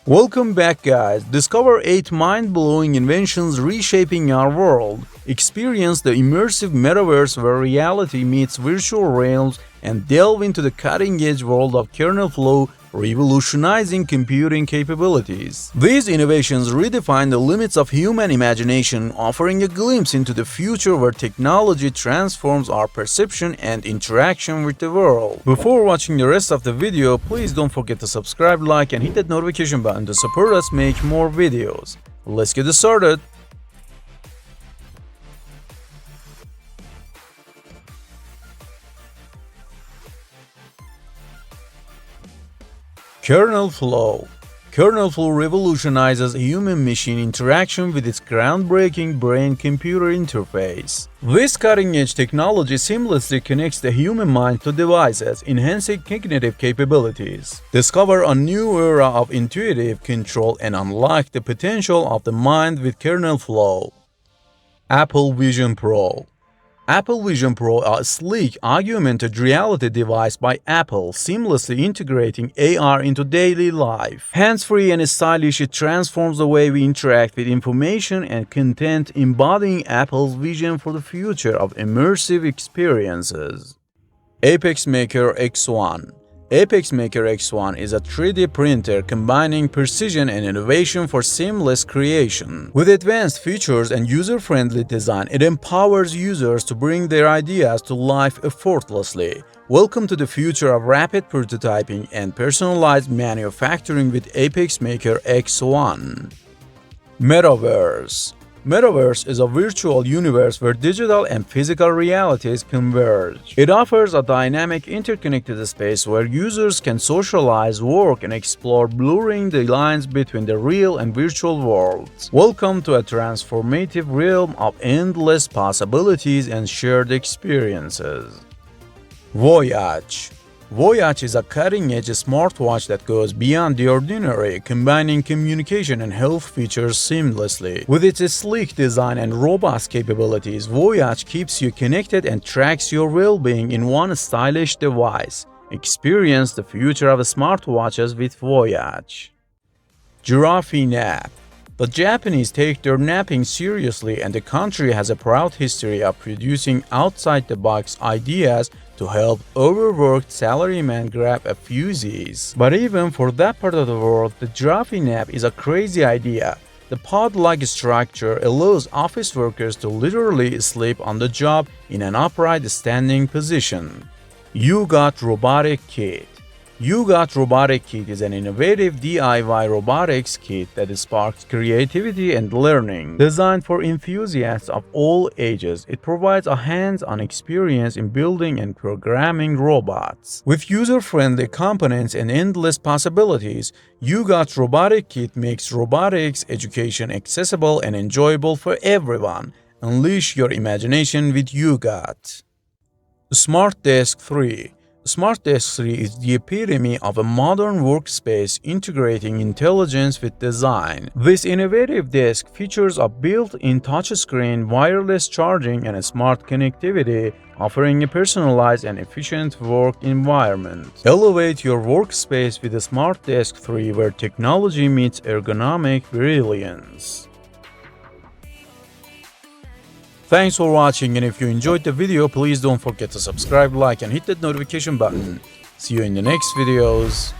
Welcome back, guys. Discover 8 mind-blowing inventions reshaping our world. Experience the immersive metaverse where reality meets virtual realms and delve into the cutting-edge world of kernel flow, revolutionizing computing capabilities. These innovations redefine the limits of human imagination, offering a glimpse into the future where technology transforms our perception and interaction with the world. Before watching the rest of the video, please don't forget to subscribe, like, and hit that notification button to support us make more videos. Let's get started. Kernel flow. Kernel flow revolutionizes human-machine interaction with its groundbreaking brain-computer interface. This cutting-edge technology seamlessly connects the human mind to devices, enhancing cognitive capabilities. Discover a new era of intuitive control and unlock the potential of the mind with kernel flow. Apple Vision Pro. Apple Vision Pro, a sleek, augmented reality device by Apple, seamlessly integrating AR into daily life. Hands-free and stylish, it transforms the way we interact with information and content, embodying Apple's vision for the future of immersive experiences. Apex Maker X1. Apex Maker X1 is a 3D printer combining precision and innovation for seamless creation. With advanced features and user-friendly design, it empowers users to bring their ideas to life effortlessly. Welcome to the future of rapid prototyping and personalized manufacturing with Apex Maker X1. Metaverse. Metaverse is a virtual universe where digital and physical realities converge. It offers a dynamic, interconnected space where users can socialize, work, and explore, blurring the lines between the real and virtual worlds. Welcome to a transformative realm of endless possibilities and shared experiences. Voixatch. Voixatch is a cutting-edge smartwatch that goes beyond the ordinary, combining communication and health features seamlessly. With its sleek design and robust capabilities, Voixatch keeps you connected and tracks your well-being in one stylish device. Experience the future of smartwatches with Voixatch. Giraffenap. The Japanese take their napping seriously, and the country has a proud history of producing outside-the-box ideas to help overworked salarymen grab a few Z's. But even for that part of the world, the Giraffenap is a crazy idea. The pod-like structure allows office workers to literally sleep on the job in an upright standing position. Ugot Robotic Kit. Ugot Robotic Kit is an innovative DIY robotics kit that sparks creativity and learning. Designed for enthusiasts of all ages, it provides a hands-on experience in building and programming robots. With user-friendly components and endless possibilities, Ugot Robotic Kit makes robotics education accessible and enjoyable for everyone. Unleash your imagination with Ugot. Smart Desk 3. Smart Desk 3 is the epitome of a modern workspace integrating intelligence with design. This innovative desk features a built-in touchscreen, wireless charging, and smart connectivity, offering a personalized and efficient work environment. Elevate your workspace with the Smart Desk 3, where technology meets ergonomic brilliance. Thanks for watching, and if you enjoyed the video, please don't forget to subscribe, like, and hit that notification button. See you in the next videos.